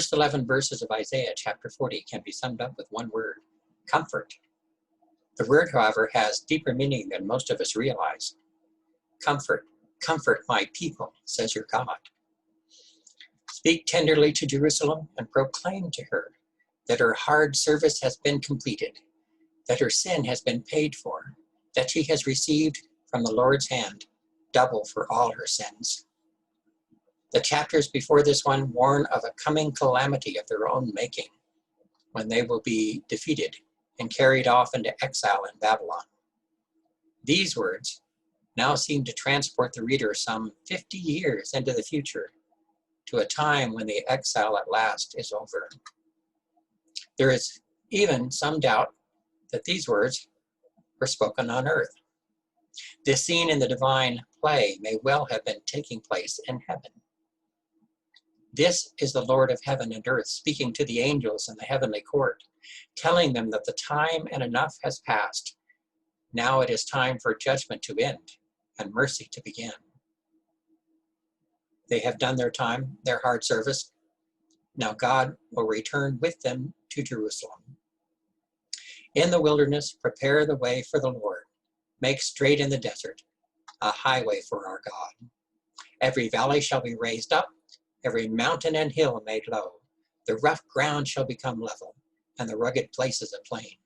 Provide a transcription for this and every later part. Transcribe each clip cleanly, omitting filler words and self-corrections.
first 11 verses of Isaiah chapter 40 can be summed up with one word: comfort. The word, however, has deeper meaning than most of us realize. Comfort, comfort my people, says your God. Speak tenderly to Jerusalem and proclaim to her that her hard service has been completed, that her sin has been paid for, that she has received from the Lord's hand double for all her sins. The chapters before this one warn of a coming calamity of their own making, when they will be defeated and carried off into exile in Babylon. These words now seem to transport the reader some 50 years into the future, to a time when the exile at last is over. There is even some doubt that these words were spoken on earth. This scene in the divine play may well have been taking place in heaven. This is the Lord of heaven and earth speaking to the angels in the heavenly court, telling them that the time and enough has passed. Now it is time for judgment to end and mercy to begin. They have done their time, their hard service. Now God will return with them to Jerusalem. In the wilderness, prepare the way for the Lord. Make straight in the desert a highway for our God. Every valley shall be raised up, every mountain and hill made low. The rough ground shall become level, and the rugged places a plain.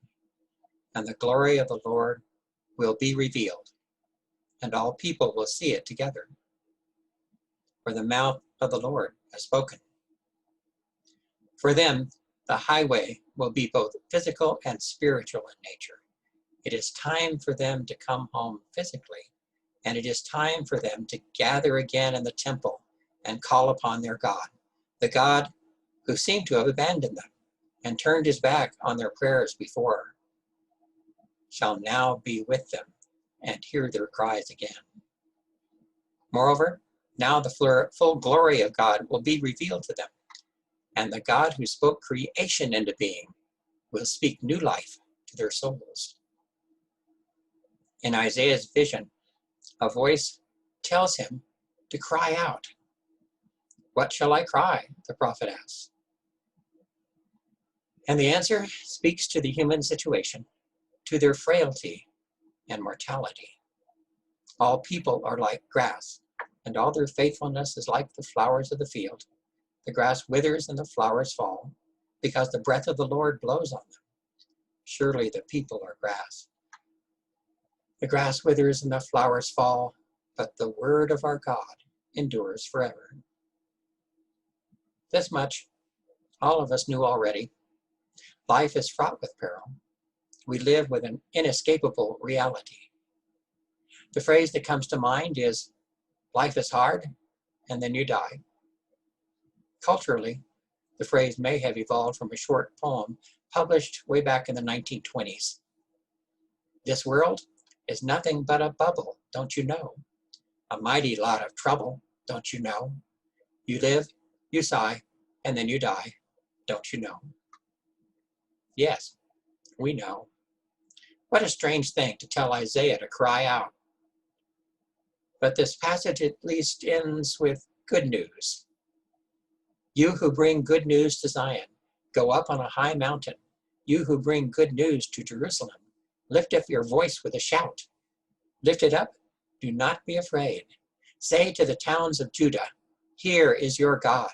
And the glory of the Lord will be revealed, and all people will see it together. For the mouth of the Lord has spoken. For them, the highway will be both physical and spiritual in nature. It is time for them to come home physically, and it is time for them to gather again in the temple and call upon their God, the God who seemed to have abandoned them and turned his back on their prayers before, shall now be with them and hear their cries again. Moreover, now the full glory of God will be revealed to them, and the God who spoke creation into being will speak new life to their souls. In Isaiah's vision, a voice tells him to cry out. What shall I cry? The prophet asks. And the answer speaks to the human situation, to their frailty and mortality. All people are like grass, and all their faithfulness is like the flowers of the field. The grass withers and the flowers fall, because the breath of the Lord blows on them. Surely the people are grass. The grass withers and the flowers fall, but the word of our God endures forever. This much all of us knew already. Life is fraught with peril. We live with an inescapable reality. The phrase that comes to mind is, life is hard, and then you die. Culturally, the phrase may have evolved from a short poem published way back in the 1920s. This world is nothing but a bubble, don't you know? A mighty lot of trouble, don't you know? You live, you sigh, and then you die, don't you know? Yes, we know. What a strange thing to tell Isaiah to cry out. But this passage at least ends with good news. You who bring good news to Zion, go up on a high mountain. You who bring good news to Jerusalem, lift up your voice with a shout. Lift it up, do not be afraid. Say to the towns of Judah, here is your God.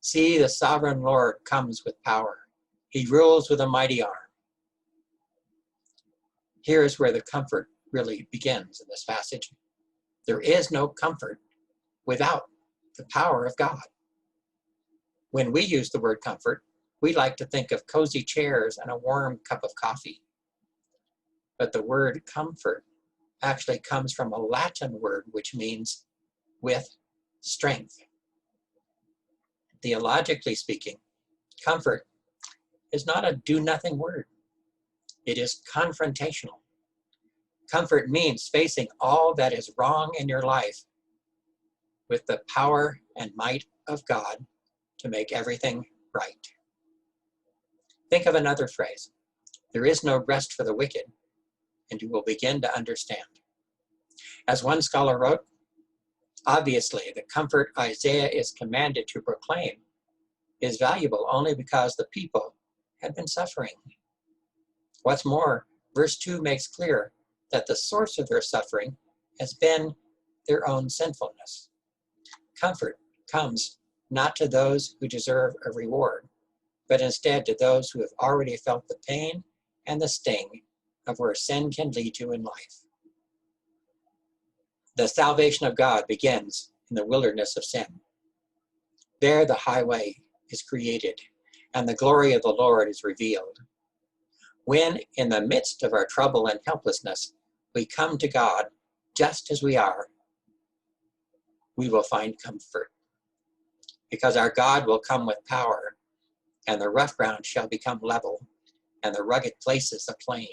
See, the sovereign Lord comes with power. He rules with a mighty arm. Here is where the comfort really begins in this passage. There is no comfort without the power of God. When we use the word comfort, we like to think of cozy chairs and a warm cup of coffee. But the word comfort actually comes from a Latin word which means with strength. Theologically speaking, comfort is not a do-nothing word. It is confrontational. Comfort means facing all that is wrong in your life with the power and might of God to make everything right. Think of another phrase. There is no rest for the wicked, and you will begin to understand. As one scholar wrote, obviously the comfort Isaiah is commanded to proclaim is valuable only because the people had been suffering. What's more, verse 2 makes clear that the source of their suffering has been their own sinfulness. Comfort comes not to those who deserve a reward, but instead to those who have already felt the pain and the sting of where sin can lead you in life. The salvation of God begins in the wilderness of sin. There the highway is created, and the glory of the Lord is revealed. When, in the midst of our trouble and helplessness, we come to God just as we are, we will find comfort. Because our God will come with power, and the rough ground shall become level, and the rugged places a plain.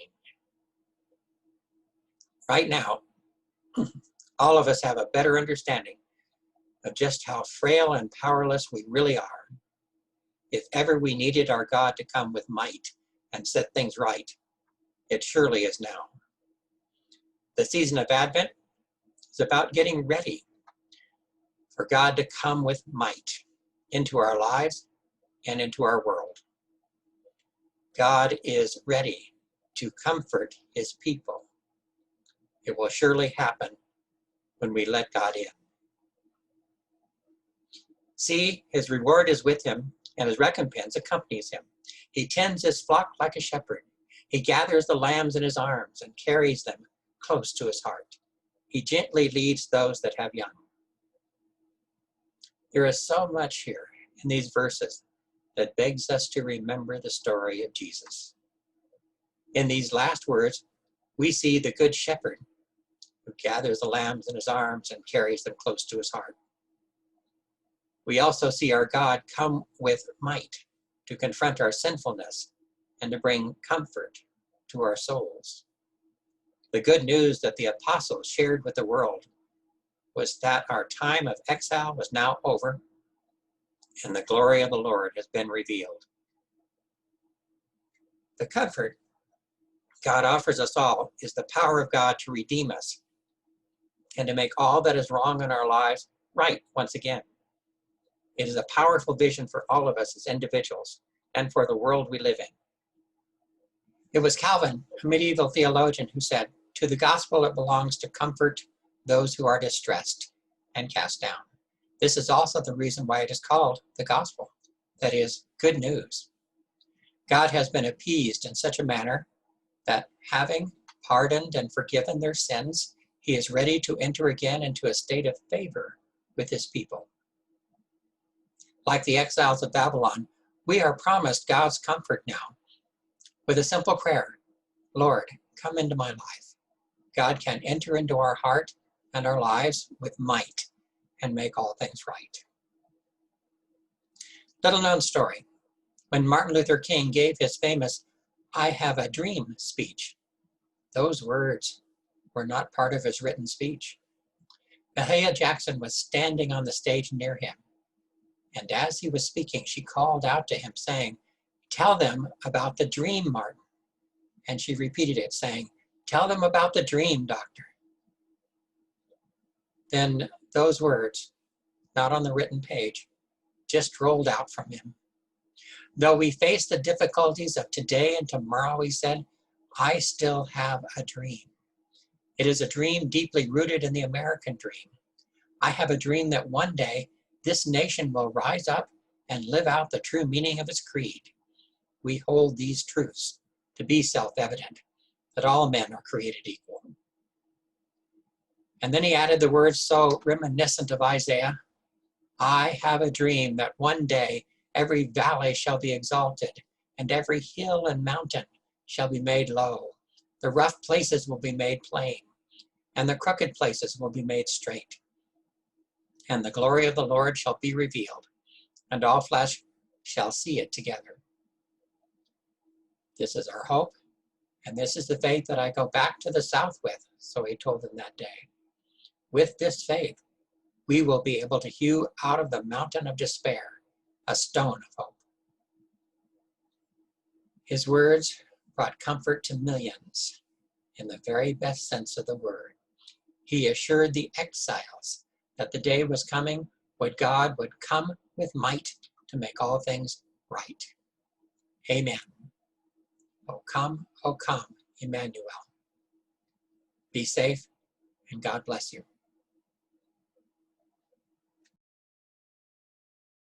Right now, all of us have a better understanding of just how frail and powerless we really are. If ever we needed our God to come with might and set things right, it surely is now. The season of Advent is about getting ready for God to come with might into our lives and into our world. God is ready to comfort his people. It will surely happen when we let God in. See, his reward is with him, and his recompense accompanies him. He tends his flock like a shepherd. He gathers the lambs in his arms and carries them close to his heart. He gently leads those that have young. There is so much here in these verses that begs us to remember the story of Jesus. In these last words, we see the good shepherd who gathers the lambs in his arms and carries them close to his heart. We also see our God come with might to confront our sinfulness and to bring comfort to our souls. The good news that the apostles shared with the world was that our time of exile was now over and the glory of the Lord has been revealed. The comfort God offers us all is the power of God to redeem us and to make all that is wrong in our lives right once again. It is a powerful vision for all of us as individuals and for the world we live in. It was Calvin, a medieval theologian, who said, "To the gospel it belongs to comfort those who are distressed and cast down." This is also the reason why it is called the gospel, that is, good news. God has been appeased in such a manner that, having pardoned and forgiven their sins, he is ready to enter again into a state of favor with his people. Like the exiles of Babylon, we are promised God's comfort now with a simple prayer: Lord, come into my life. God can enter into our heart and our lives with might and make all things right. Little known story. When Martin Luther King gave his famous "I have a dream" speech, those words were not part of his written speech. Mahalia Jackson was standing on the stage near him, and as he was speaking, she called out to him saying, "Tell them about the dream, Martin." And she repeated it, saying, "Tell them about the dream, Doctor." Then those words, not on the written page, just rolled out from him. "Though we face the difficulties of today and tomorrow," he said, "I still have a dream. It is a dream deeply rooted in the American dream. I have a dream that one day this nation will rise up and live out the true meaning of its creed. We hold these truths to be self-evident, that all men are created equal." And then he added the words so reminiscent of Isaiah, "I have a dream that one day every valley shall be exalted, and every hill and mountain shall be made low. The rough places will be made plain, and the crooked places will be made straight. And the glory of the Lord shall be revealed, and all flesh shall see it together." This is our hope, and this is the faith that I go back to the South with, so he told them that day. With this faith, we will be able to hew out of the mountain of despair a stone of hope. His words brought comfort to millions in the very best sense of the word. He assured the exiles that the day was coming when God would come with might to make all things right. Amen. O come, Emmanuel. Be safe, and God bless you.